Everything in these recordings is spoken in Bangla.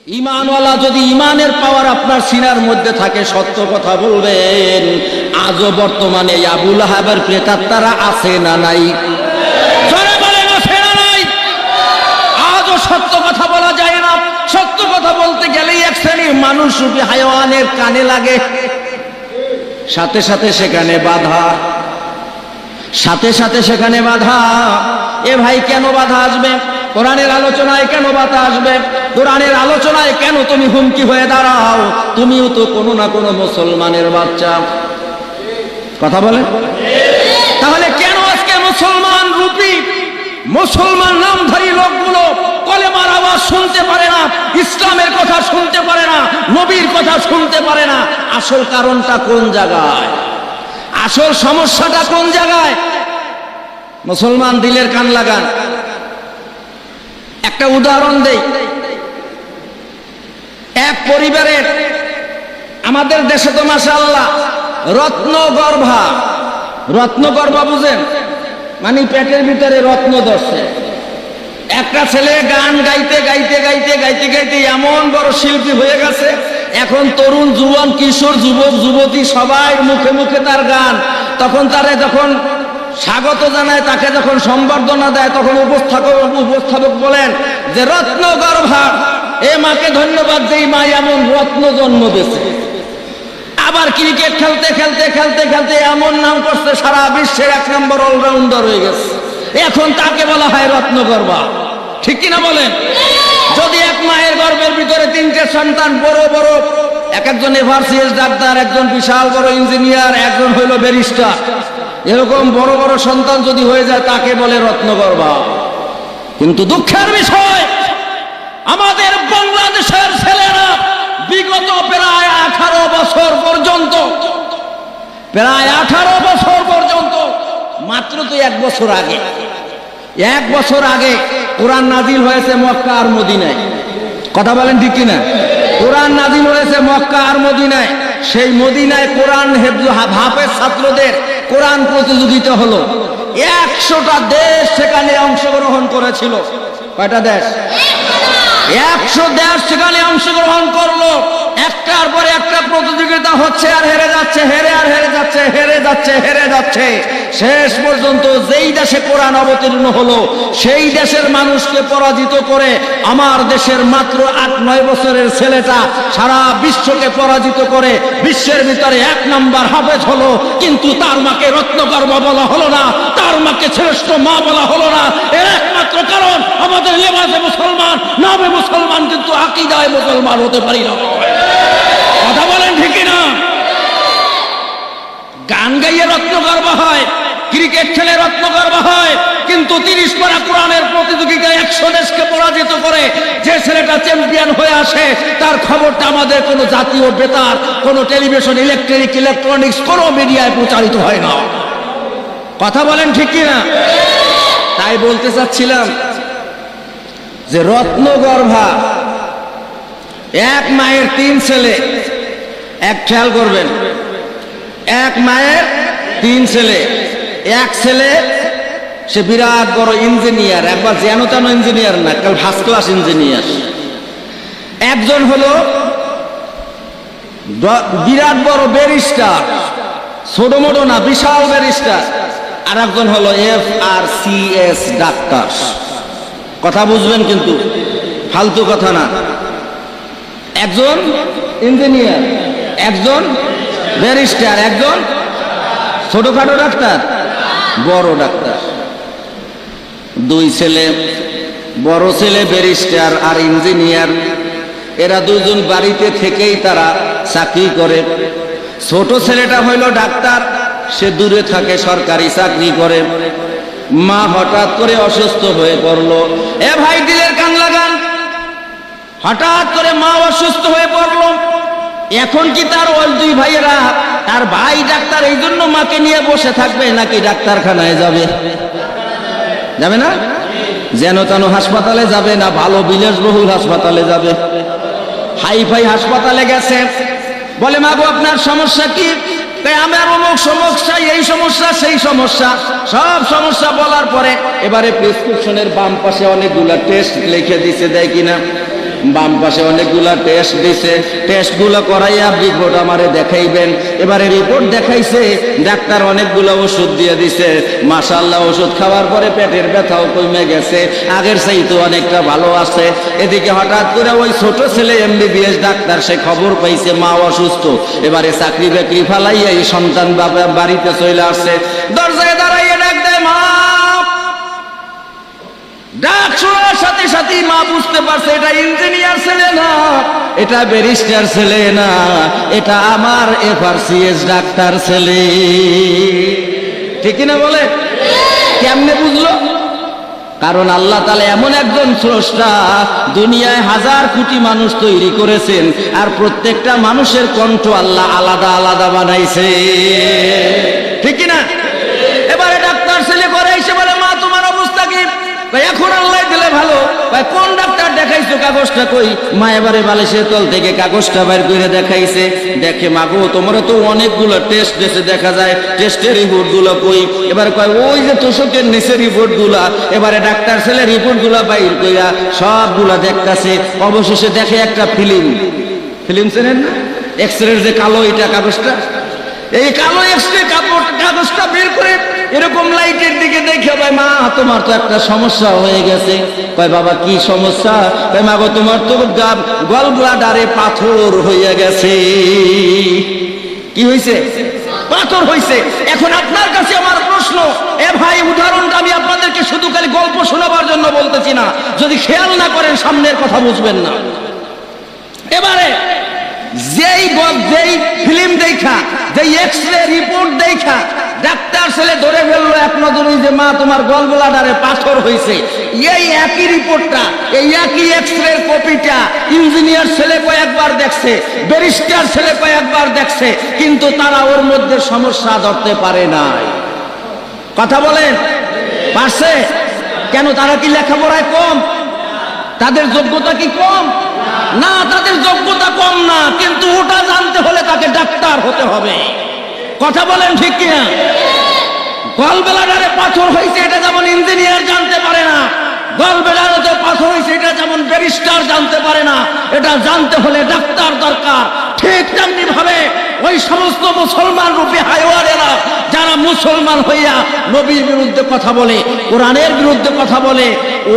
ঈমানওয়ালা যদি ঈমানের পাওয়ার আপনার সিনার মধ্যে থাকে, সত্য কথা বলবেন। আজও বর্তমানে আবু লাহাবের প্রেতাত্মারা আছে না নাই? জোরে বলেন, আছে না নাই? আজও সত্য কথা বলা যায় না। সত্য কথা বলতে গেলেই এক শ্রেণীর মানুষ রূপী হায়াওয়ানের কানে লাগে, সাথে সাথে সেখানে বাধা, সাথে সাথে সেখানে বাধা। এ ভাই, কেন বাধা আসবে? কোরআনের আলোচনায় কেন বাধা আসবে? কোরআনের আলোচনায় কেন তুমি হুমকি হয়ে দাঁড়াও? তুমিও তো কোনো না কোনো মুসলমানের বাচ্চা। কথা বলে, তাহলে কেন আজকে মুসলমান রূপী, মুসলমান নামধারী লোকগুলো কলেমার আওয়াজ শুনতে পারে না, ইসলামের কথা শুনতে পারে না, নবীর কথা শুনতে পারে না? আসল কারণটা কোন জায়গায়? আসল সমস্যাটা কোন জায়গায়? মুসলমান দিলের কান লাগান। একটা উদাহরণ দেই। এক পরিবারের, আমাদের দেশে তো মাশাআল্লাহ রত্নগর্ভা, রত্নগর্ভা বুঝেন? মানে পেটের ভিতরে রত্ন ধরছে। একটা ছেলে গান গাইতে গাইতে গাইতে গাইতে গাইতে এমন বড় শিল্পী হয়ে গেছে, এখন তরুণ যুবক কিশোর যুবক যুবতী সবাই মুখে মুখে তার গান। তখন তারে যখন স্বাগত জানায়, তাকে যখন সম্বর্ধনা দেয়, তখন উপস্থাপক বলেন যে রত্নগর্ভা, এ মাকে ধন্যবাদ, যেই মা এমন রত্ন জন্ম দিয়েছে। আবার ক্রিকেট খেলতে খেলতে খেলতে খেলতে এমন নাম করছে, সারা বিশ্বের 1 নম্বর অলরাউন্ডার হয়ে গেছে। এখন তাকে বলা হয় রত্নগর্ভা। ঠিক কিনা বলেন? যদি এক মায়ের গর্ভের ভিতরে 3টে সন্তান, বড় বড়, একজন এভারসিএস ডাক্তার, একজন বিশাল বড় ইঞ্জিনিয়ার, একজন হইল ব্যারিস্টার, এরকম বড় বড় সন্তান যদি হয়ে যায়, তাকে বলে রত্নগর্ভা। কিন্তু দুঃখের বিষয়, আমাদের বাংলাদেশের ছেলেরা বিগত প্রায় 18 বছর পর্যন্ত, প্রায় 18 বছর পর্যন্ত, মাত্র তো 1 বছর আগে, 1 বছর আগে কোরআন নাজিল হয়েছে মক্কা আর মদিনায়। কথা বলেন ঠিক কিনা? কোরআন নাজিল হয়েছে মক্কা আর মদিনায়। সেই মদিনায় কোরআন হাফেজ ছাত্রদের কোরআন প্রতিযোগিতা হলো। 100টা দেশ সেখানে অংশগ্রহণ করেছিল। কয়টা দেশ? 100 দেশ সেখানে অংশগ্রহণ করলো। একটার পরে একটা প্রতিযোগিতা হচ্ছে আর হেরে যাচ্ছে, হেরে আর হেরে যাচ্ছে, হেরে যাচ্ছে, হেরে যাচ্ছে। শেষ পর্যন্ত যেই দেশে কোরআন অবতীর্ণ হলো, সেই দেশের মানুষকে পরাজিত করে আমার দেশের মাত্র 8-9 বছরের ছেলেটা সারা বিশ্বকে পরাজিত করে বিশ্বের ভিতরে 1 নম্বর হাফেজ হলো। কিন্তু তার মাকে রত্নগর্ভা বলা হলো না, তার মাকে শ্রেষ্ঠ মা বলা হলো না। এর একমাত্র কারণ, আমাদের লেবাসে মুসলমান, নামে মুসলমান, কিন্তু আকীদায় মুসলমান হতে পারি না। কথা বলেন ঠিক না? গান গাইয়ে রত্নগর্ভা হয়, ক্রিকেট খেলে রত্নগর্ভা হয়, কিন্তু 30 পারা কোরআনের প্রতিযোগিতায় 100 দেশকে পরাজিত করে যে ছেলেটা চ্যাম্পিয়ন হয়ে আসে, তার খবরটা আমাদের কোনো জাতীয় বেতার, কোনো টেলিভিশন, ইলেকট্রনিক্স, কোনো মিডিয়ায় প্রচারিত হয় না। কথা বলেন ঠিক কিনা? তাই বলতে চাচ্ছিলাম যে রত্নগর্ভা, এক মায়ের 3 ছেলে, এক খেয়াল করবেন, এক মায়ের 3 ছেলে। এক ছেলে সে বিরাট বড় ইঞ্জিনিয়ার, একবার যেন তেন ইঞ্জিনিয়ার না, কাল ফার্স্ট ক্লাস ইঞ্জিনিয়ার। একজন হলো বিরাট বড় ব্যারিস্টার, ছোট মোটো না, বিশাল ব্যারিস্টার। আর একজন হলো FRCS ডাক্তার। কথা বুঝবেন কিন্তু, ফালতু কথা না। একজন ইঞ্জিনিয়ার, একজন ব্যারিস্টার, একজন ছোটখাটো ডাক্তার, বড় ডাক্তার। 2 ছেলে, বড় ছেলে ব্যারিস্টার আর ইঞ্জিনিয়ার। এরা 2জন বাড়িতে থেকেই তারা চাকরি করে। ছোট ছেলেটা হইল ডাক্তার, সে দূরে থাকে, সরকারি চাকরি করে। মা হঠাৎ করে অসুস্থ হয়ে পড়লো। এ ভাই, দিলের কান লাগান। হঠাৎ করে মা অসুস্থ হয়ে পড়লো। এখন কি তার ওই 2 ভাইয়েরা, তার ভাই ডাক্তার, এই জন্য মাকে নিয়ে বসে থাকবে, নাকি ডাক্তারখানায় যাবে? যাবে না? যেন তেন হাসপাতালে যাবে না, ভালো বিলাসবহুল হাসপাতালে যাবে। হাইফাই হাসপাতালে গেছে। বলে, মা গো, আপনার সমস্যা কি? আমার অমুক সমস্যা, এই সমস্যা, সেই সমস্যা, সব সমস্যা বলার পরে এবারে প্রেসক্রিপশনের বাম পাশে অনেকগুলা টেস্ট লিখে দিছে, দেয় কিনা? বাম পাশে অনেকগুলা টেস্ট দিছে, টেস্টগুলো করাইয়া রিপোর্ট আমারে দেখাইবেন। এবারে রিপোর্ট দেখাইছে, ডাক্তার অনেকগুলো ওষুধ দিয়ে দিছে। মাশাআল্লাহ, ওষুধ খাওয়ার পরে পেটের ব্যথাও কমে গেছে, আগের চাইতে অনেকটা ভালো আছে। এদিকে হঠাৎ করে ওই ছোট ছেলে MBBS ডাক্তার, সে খবর পাইছে মা অসুস্থ। এবারে চাকরি বাকরি ফালাইয়া এই সন্তান বাড়িতে চলে আসছে, দরজায় দাঁড়াইয়া ডাক দেয় মা। ডাক শোনার সাথে সাথে মা বুঝতে পারছে এটা ইঞ্জিনিয়ার ছেলে না, এটা ব্যারিস্টার ছেলে না, এটা আমার FRCS ডাক্তার ছেলে। ঠিক না বলে? কেমনে বুঝলো? কারণ আল্লাহ তাআলা এমন একজন স্রষ্টা, দুনিয়ায় 1000 কোটি মানুষ তৈরি করেছেন, আর প্রত্যেকটা মানুষের কণ্ঠ আল্লাহ আলাদা আলাদা বানাইছে। ঠিক না? এবারে ডাক্তার ছেলে করে এসে বলে মা তোমার অবস্থা কি? এখন আল্লাহ দিলে ভালো। কোন ডাক্তার দেখাইছো, কাগজটা কই? মা এবারে বালিশের তল থেকে কাগজটা বের করে দেখাইছে। দেখে মাগো তোমরা তো অনেকগুলো টেস্ট দিয়েছে, দেখা যায় টেস্টের রিপোর্ট গুলো কই? এবার কয় ওই যে তোষকের নিচে রিপোর্ট গুলা। এবারে ডাক্তার ছেলে রিপোর্ট গুলা বাইর কইরা সবগুলা দেখতেছে। অবশেষে দেখে একটা ফিল্ম চেনেন না, এক্সরের যে কালো এটা কাগজটা, এই কালো এক্সরে কাগজটা বের করে এরকম লাইটের দিকে দেখে ভাই মা তোমার তো একটা সমস্যা হয়ে গেছে। কয় বাবা কি সমস্যা? কয় মা গো তোমার তো গল ব্লাডারে পাথর হয়ে গেছে। কি হয়েছে? পাথর হয়েছে। এখন আপনার কাছে আমার প্রশ্ন, এ ভাই উদাহরণটা আমি আপনাদেরকে শুধু খালি গল্প শোনাবার জন্য বলতেছি না, যদি খেয়াল না করেন সামনের কথা বুঝবেন না। এবারে যেই ফিল্ম দেখা, যেই এক্সরে রিপোর্ট দেখা ডাক্তার ছেলে ধরে ফেললো এক নজরে যে মা তোমার গলব্লাডারে পাথর হয়েছে। এই একই রিপোর্টটা, এই একই এক্সরে কপিটা ইঞ্জিনিয়ার ছেলে কয়েকবার দেখছে, ব্যারিস্টার ছেলে কয়েকবার দেখছে, কিন্তু তারা ওর মধ্যে সমস্যা ধরতে পারে নাই। কথা বলেন, পারছে? কেন? তারা কি লেখাপড়ায় কম? তাদের যোগ্যতা কি কম? না, তাদের যোগ্যতা কম না, কিন্তু ওটা জানতে হলে তাকে ডাক্তার হতে হবে। কথা বলেন ঠিক কিনা? গলব্লাডারে পাথর হয়েছে এটা যেমন ইঞ্জিনিয়ার জানতে পারে না, গলব্লাডারে পাথর হয়েছে এটা যেমন ব্যারিস্টার জানতে পারে না, এটা জানতে হলে ডাক্তার দরকার। ঠিক তেমনি ভাবে ওই সমস্ত মুসলমান রূপী হাইওয়ানেরা যারা মুসলমান হইয়া নবীর বিরুদ্ধে কথা বলে, কোরআনের বিরুদ্ধে কথা বলে,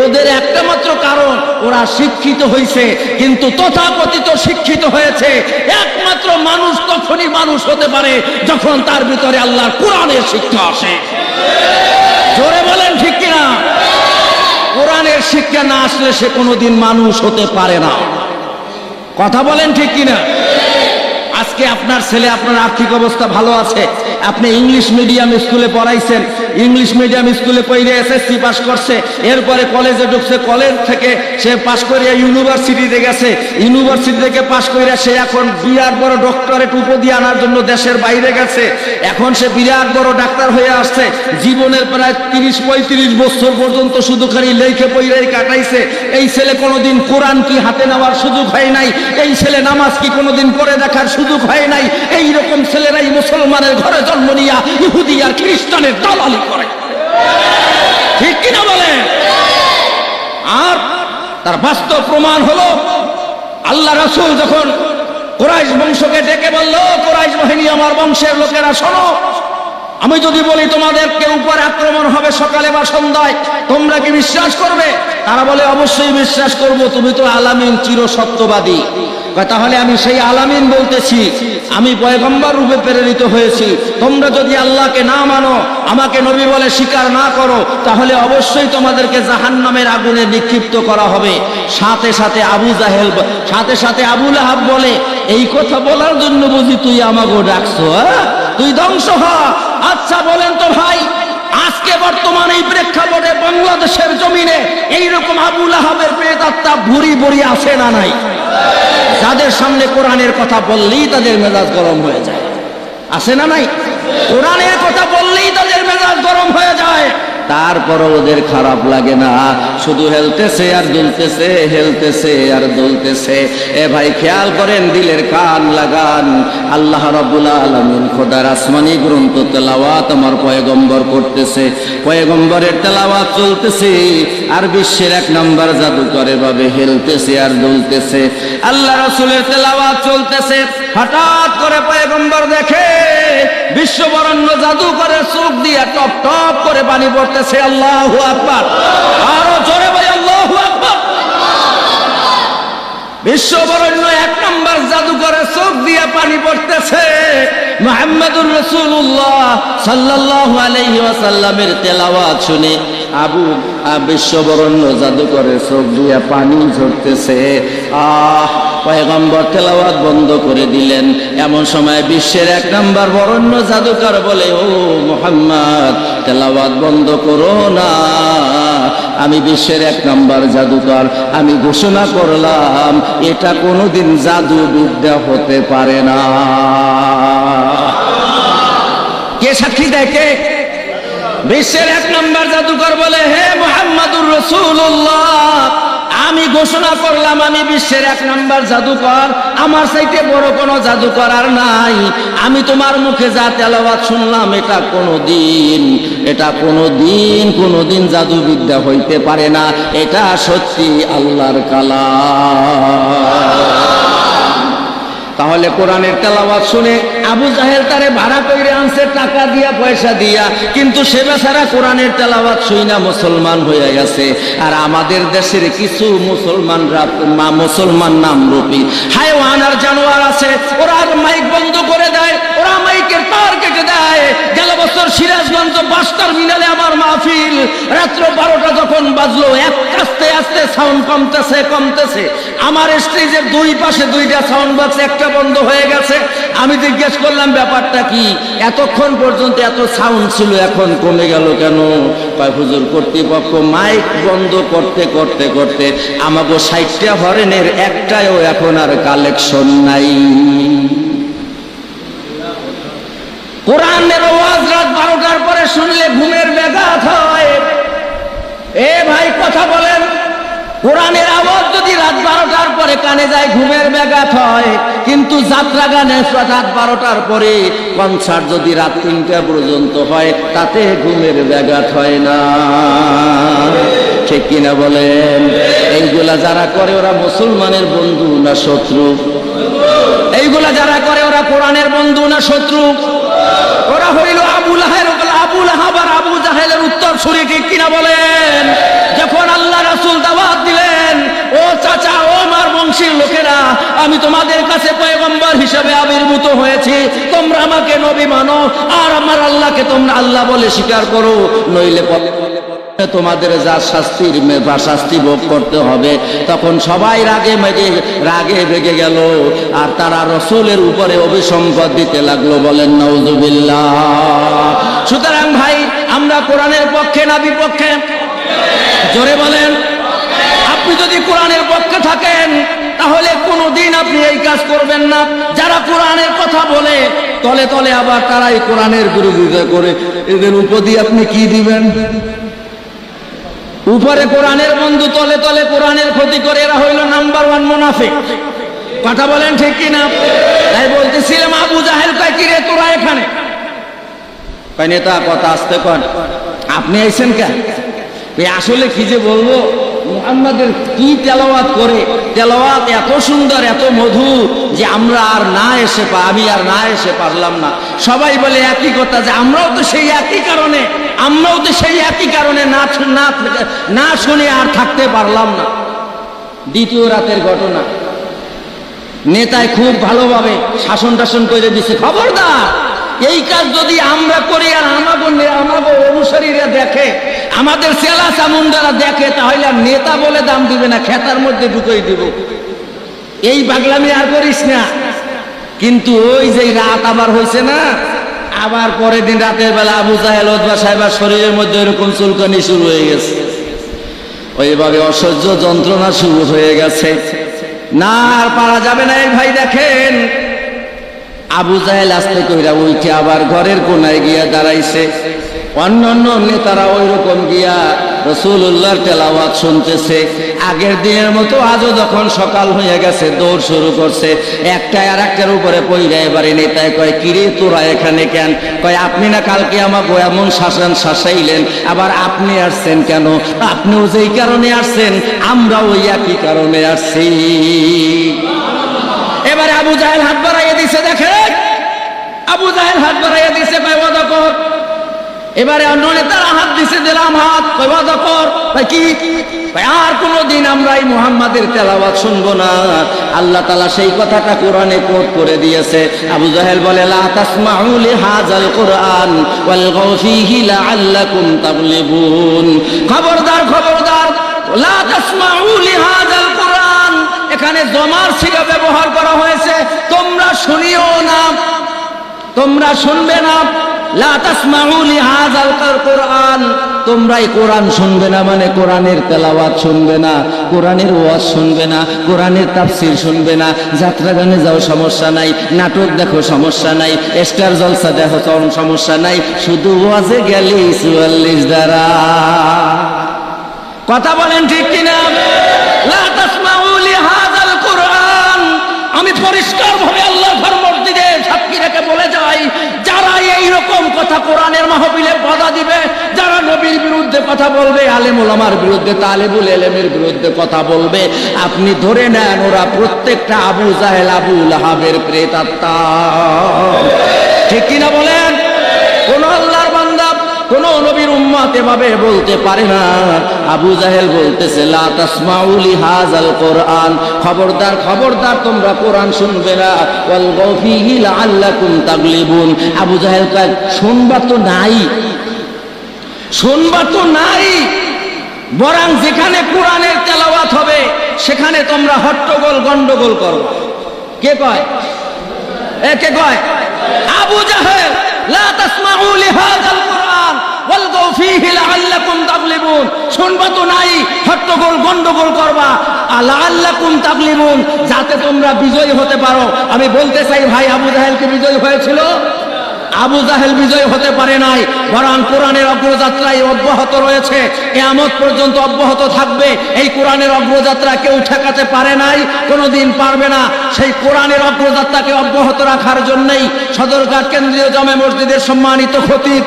ওদের একটা মাত্র কারণ ওরা শিক্ষিত হয়েছে। কিন্তু তথাকথিত শিক্ষিত হয়েছে একমাত্র মানুষ তখনই মানুষ হতে পারে যখন তার ভিতরে আল্লাহর কোরআনের শিক্ষা আসে। জোরে বলেন ঠিক কিনা? কোরআনের শিক্ষা না আসলে সে কোনোদিন মানুষ হতে পারে না। কথা বলেন ঠিক কিনা? আজকে আপনার ছেলে, আপনার আর্থিক অবস্থা ভালো আছে, আপনি ইংলিশ মিডিয়াম স্কুলে পড়াইছেন, ইংলিশ মিডিয়াম স্কুলে পড়ে SSC পাস করছে, এরপরে কলেজে ঢুকছে, কলেজ থেকে সে পাস করে ইউনিভার্সিটিতে গেছে, ইউনিভার্সিটি থেকে পাস করে সে এখন বিরাট বড় ডক্টরেট উপাধি আনার জন্য দেশের বাইরে গেছে। এখন সে বিরাট বড় ডাক্তার হয়ে আসছে। জীবনের প্রায় 30-35 বছর পর্যন্ত শুধু খালি লেখে পড়াই কাটাইছে। এই ছেলে কোনোদিন কোরআন কি হাতে নেওয়ার সুযোগ হয় নাই, এই ছেলে নামাজ কি কোনোদিন পড়ে দেখার সুযোগ হয় নাই। এইরকম ছেলেরাই মুসলমানের ঘরে জন্ম নিয়া ইহুদি আর খ্রিস্টানের দালালি করে। ঠিক কিনা বলে? আর তার বাস্তব প্রমাণ হলো আল্লাহ রাসূল যখন কুরাইশ বংশকে ডেকে বলল, কুরাইশ বাহিনী, আমার বংশের লোকেরা শোনো, আমি যদি বলি তোমাদেরকে উপর আক্রমণ হবে সকালে বা সন্ধ্যায়, তোমরা কি বিশ্বাস করবে? তারা বলে অবশ্যই বিশ্বাস করব, তুমি তো আলামিন, চির সত্যবাদী। তাহলে আমি সেই আলামিন বলতেছি, আমি পয়গম্বর রূপে প্রেরিত হয়েছি। তোমরা যদি আল্লাহকে না মানো, আমাকে নবী বলে স্বীকার না করো, তাহলে অবশ্যই তোমাদেরকে জাহান্নামের আগুনে নিক্ষিপ্ত করা হবে। সাথে সাথে আবু জাহেল, সাথে সাথে আবু লাহাব বলে, এই কথা বলার জন্য বুঝি তুই আমাকে ডাকছো? তুই ধ্বংস হ। আচ্ছা বলেন তো ভাই, আজকে বর্তমানে এই প্রেক্ষাপটে বাংলাদেশের জমিনে এইরকম আবু লাহাবের প্রেতাত্মা ভুরি ভুরি আছে না নাই? যাদের সামনে কোরআনের কথা বললেই তাদের মেজাজ গরম হয়ে যায়, আছে না নাই? কোরআনের কথা বললেই তাদের মেজাজ গরম হয়ে যায়। তারপরও ওদের খারাপ লাগে না, শুধু হেলতেছে আর দুলতেছে, হেলতেছে আর দুলতেছে। এ ভাই খেয়াল করেন, দিলের কান লাগান। আল্লাহ রাব্বুল আলামিন খোদার আসমানি গ্রন্থ তেলাওয়াত আমার পয়গম্বর করতেছে, পয়গম্বরের তেলাওয়াত চলতেছে, আর বিশ্বের এক নাম্বার জাদুকরের ভাবে হেলতেছে আর দুলতেছে। আল্লাহ রাসূলের তেলাওয়াত চলতেছে, হঠাৎ করে পয়গম্বর দেখে বিশ্ববরণ্য জাদুকরের চোখ দিয়া টপ টপ করে পানি পড়তেছে। আল্লাহু আকবার, আরো জোরে বলি আল্লাহু আকবার। বিশ্ববরণ্য এক নাম্বার জাদুকরের চোখ দিয়া পানি পড়তেছে। মুহাম্মদুর রাসূলুল্লাহ সাল্লাল্লাহু আলাইহি ওয়াসাল্লামের তেলাওয়াত শুনে বিশ্ববরণ্য জাদুকরের চোখ দিয়া পানি ঝরতেছে। পয়গম্বর তেলাওয়াত বন্ধ করে দিলেন। এমন সময় বিশ্বের এক নাম্বার বরণ্য জাদুকর বলে, ও মুহাম্মদ, তেলাওয়াত বন্ধ করো না, আমি বিশ্বের এক নাম্বার জাদুকর, আমি ঘোষণা করলাম এটা কোনোদিন জাদু বিদ্যা হতে পারে না। কে সাক্ষী দেয়? কে? বিশ্বের এক নাম্বার জাদুকর বলে, হে মুহাম্মাদুর রাসূলুল্লাহ, আমি ঘোষণা করলাম আমি বিশ্বের এক নাম্বার জাদুকর, আমার চাইতে বড় কোনো জাদুকর আর নাই। আমি তোমার মুখে যা তেলাওয়াত শুনলাম এটা কোনোদিন জাদুবিদ্যা হইতে পারে না, এটা সত্যি আল্লাহর কালাম। তাহলে কোরআনের তেলাওয়াত শুনে আবু জাহেল তারে ভাড়া কইরে আনছে টাকা দিয়া, পয়সা দিয়া, কিন্তু সে বেচারা কোরআনের তেলাওয়াত শুইনা মুসলমান হয়ে গেছে। আর আমাদের দেশের কিছু মুসলমান নামরূপী হায়ওয়ান আর জানোয়ার আছে, ওরা মাইক বন্ধ করে দেয়, ওরা মাইকের তার কেটে দেয়। গেল বছর সিরাজগঞ্জ বাস টার্মিনালে আমার মাহফিল, রাত্র 12টা যখন বাজলো, আস্তে আস্তে সাউন্ড কমতেছে। আমার স্টেজের দুই পাশে দুইটা সাউন্ড বক্স, একটা বন্ধ হয়ে গেছে। আমি জিজ্ঞেস করলাম ব্যাপারটা কি, এতক্ষণ পর্যন্ত এত সাউন্ড ছিল, এখন কমে গেল কেন? কয় হুজুর, কর্তৃপক্ষ মাইক বন্ধ করতে করতে করতে আমাগো 60টা হরেনের একটাও এখন আর কালেকশন নাই। কোরআনের আওয়াজ রাত 12টার পরে শুনলে ঘুমের ব্যাঘাত হয়। এ ভাই কথা বলেন, কোরআনের আওয়াজ যদি রাত 12টার পরে কানে যায় ঘুমের ব্যাঘাত হয়, কিন্তু যাত্রা গানে রাত 12টার পরে কনসার্ট যদি রাত 3টা পর্যন্ত হয় তাতে ঘুমের ব্যাঘাত হয় না। ঠিক কিনা বলেন? এইগুলা যারা করে ওরা মুসলমানের বন্ধু না শত্রু? এইগুলা যারা করে ওরা কোরআনের বন্ধু না শত্রু? ওরা হইল আবু লাহাব আর আবু জাহেলের উত্তর সুরি। ঠিক কিনা বলেন? যখন আল্লাহ রাসূল দাওয়াত দিলেন, ও চাচা, ও আমার বংশীর লোকেরা, আমি তোমাদের কাছে পয়গম্বর হিসেবে আবির্ভূত হয়েছি, তোমরা আমাকে নবী মানো আর আমার আল্লাহকে তোমরা আল্লাহ বলে স্বীকার করো, নইলে তোমাদের যা শাস্তি ভোগ করতে হবে। তখন সবাই রাগে বেগে গেল, আর তারা রসুলের উপরে অভিসম্পদ দিতে লাগলো। বলেন নাউজুবিল্লাহ। সুতরাং ভাই, আমরা কোরআনের পক্ষে না বিপক্ষে? জোরে বলেন। আপনি যদি কোরআনের পক্ষে থাকেন তাহলে কোনোদিন আপনি এই কাজ করবেন না। যারা কোরআনের কথা বলে তলে তলে আবার তারাই কোরআনের বিরোধিতা করে, এদের উপদি আপনি কি দিবেন? উপরে কোরআনের বন্ধু, তলে তলে কোরআনের ক্ষতি করে, এরা হইল নাম্বার 1 মুনাফিক। কথা বলেন ঠিক কিনা? তাই বলতেছিলাম, আবু জাহেল কয়, কি রে তোরা এখানে? কয়, নেতা কথা আসতে কন, আপনি আইছেন কেন? আসলে কি যে বলবো, মুহাম্মাদের কি তেলাওয়াত করে, তেলাওয়াত এত সুন্দর, এত মধু যে আমি আর না এসে পারলাম না। সবাই বলে একই কথা, যে আমরাও তো সেই একই কারণে না শুনে আর থাকতে পারলাম না। দ্বিতীয় রাতের ঘটনা, নেতায় খুব ভালোভাবে শাসন টাসন করে দিছে, খবরদার এই কাজ যদি আমরা করি আর আমাগো অনুসারীরা দেখে, আমাদের চেলা চামুন্ডারা দেখে, তাহলে আর নেতা বলে দাম দিবে না, খেতার মধ্যে ঢুকিয়ে দিব। এই পাগলামি আর করিস না। কিন্তু ওই যে রাত আবার হয়েছে না, আবার পরের দিন রাতের বেলা আবু জাহেল ওতবা সাহেবের শরীরের মধ্যে এরকম চুলকানি শুরু হয়ে গেছে, ওইভাবে অসহ্য যন্ত্রণা শুরু হয়ে গেছে, না আর পারা যাবে না। এই ভাই দেখেন, আবু জাহেল আস্তে কইরা উঠে আবার ঘরের কোনায় গিয়া দাঁড়াইছে। অন্যান্য নেতারা ওই রকম গিয়া রাসূলুল্লাহর তেলাওয়াত শুনতেছে। আগের দিনের মতো আজও যখন সকাল হয়ে গেছে দৌড় শুরু করছে, একটা আর একটার উপরে পইরা। এবারে নেতায় কয়, কিরে তোরা এখানে কেন? কয়, আপনি না কালকে আমাকে এমন শাসাইলেন, আবার আপনি আসছেন কেন? আপনিও যেই কারণে আসছেন, আমরাও ওই একই কারণে আসছি। এবারে আবু জাহেল হাত বাড়াইয়া দিছে, দেখেন আবু জাহেল হাত বাড়াইয়া দিছে, কয় ওয়াদা কর। এবারে অন্য নেতারা হাত দিছে, দিলাম হাত, কয় ওয়াদা কর। কি? আর কোনদিন আমরা এই মুহাম্মাদের তেলাওয়াত শুনবো না। আল্লাহ তাআলা সেই কথাটা কোরআনে কোট করে দিয়েছে। আবু জাহেল বলে, লা তাসমাউ লিহাযাল কুরআন ওয়ালগাউ ফীহি লাআল্লাকুম তাগলিবুন। খবরদার খবরদার, লা তাসমাউ লিহাযাল কুরআন, এখানে জমার সিগা ব্যবহার করা হয়েছে। তোমরা শুনিও না, তোমরা শুনবে না। লা তাসমাউ লিহাযাল কুরআন, তোমরা এই কোরআন শুনবে না মানে কোরআনের তেলাওয়াত শুনবে না, কোরআনের ওয়াজ শুনবে না, কোরআনের তাফসীর শুনবে না। যাত্রা গানে যাও সমস্যা নাই, নাটক দেখো সমস্যা নাই, স্টার জলসা দেখো সমস্যা নাই, শুধু ওয়াজে গেলে 44 দ্বারা। কথা বলেন ঠিক কিনা? লা তাসমাউ লিহাযাল কুরআন। আমি পরিষ্কার ভাবে আল্লাহর ঘর মসজিদে সাক্ষী রেখে বলে যাই, যারা এই রকম কথা কোরআনের মাহফিলে বাধা দিবে, যারা নবীর বিরুদ্ধে কথা বলবে, আলেম ওলামার বিরুদ্ধে, তালেবুল ইলমের বিরুদ্ধে কথা বলবে, আপনি ধরে নেন ওরা প্রত্যেকটা আবু জাহেল আবু লাহাবের প্রেতাত্মা। ঠিক কিনা বলেন? কোন আল্লাহর বান্দা, কোন নবীর উম্মত এভাবে বলতে পারে না। আবু জাহেল বলতেছে, লা তাসমাউ লিহাযাল কুরআন, খবরদার খবরদার তোমরা কোরআন শুনবে না। ওয়ালগাউ ফীহি লাআল্লাকুম তাগলিবুন। আবু জাহেল কয়, শুনবা তো নাই, শুনবা তো নাই, বরং যেখানে কোরআনের তেলাওয়াত হবে সেখানে তোমরা হট্টগোল গন্ডগোল করো। কে কয়? কে কয়? আবু জাহেল। লা তাসমাউ লিহাযাল কুরআন ওয়ালগাউ ফীহি লাআল্লাকুম তাগলিবুন, শুনবা তো নাই, হট্টগোল গন্ডগোল করবা, লাআল্লাকুম তাগলিবুন, যাতে তোমরা বিজয়ী হতে পারো। আমি বলতে চাই ভাই, আবু জাহেল কি বিজয়ী হয়েছিল? আবু জাহেল বিজয় হতে পারে নাই, বরং কোরআনের অগ্রযাত্রায় অব্যাহত রয়েছে, কিয়ামত পর্যন্ত অব্যাহত থাকবে। এই কোরআনের অগ্রযাত্রা কেউ ঠেকাতে পারে নাই, কোনোদিন পারবে না। সেই কোরআনের অগ্রযাত্রাকে অব্যাহত রাখার জন্যই সদরঘাট কেন্দ্রীয় জামে মসজিদের সম্মানিত খতিব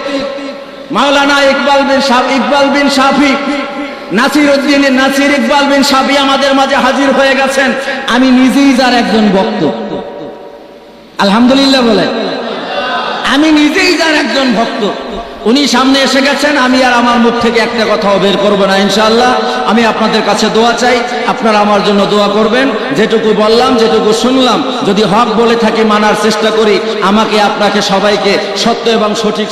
মাওলানা ইকবাল বিন শাফি নাসিরউদ্দিন নাসির ইকবাল বিন শাফি আমাদের মাঝে হাজির হয়ে গেছেন। আমি নিজেই যার একজন ভক্ত, আলহামদুলিল্লাহ বলে, আমি নিজেই যার একজন ভক্ত। উনি সামনে এসে গেছেন, আমি আর আমার মুখ থেকে একটা কথাও বের করবো না ইনশাআল্লাহ। আমি আপনাদের কাছে দোয়া চাই, আপনারা আমার জন্য দোয়া করবেন। যেটুকু বললাম, যেটুকু শুনলাম, যদি হক বলে থাকি মানার চেষ্টা করি, আমাকে আপনাকে সবাইকে সত্য এবং সঠিক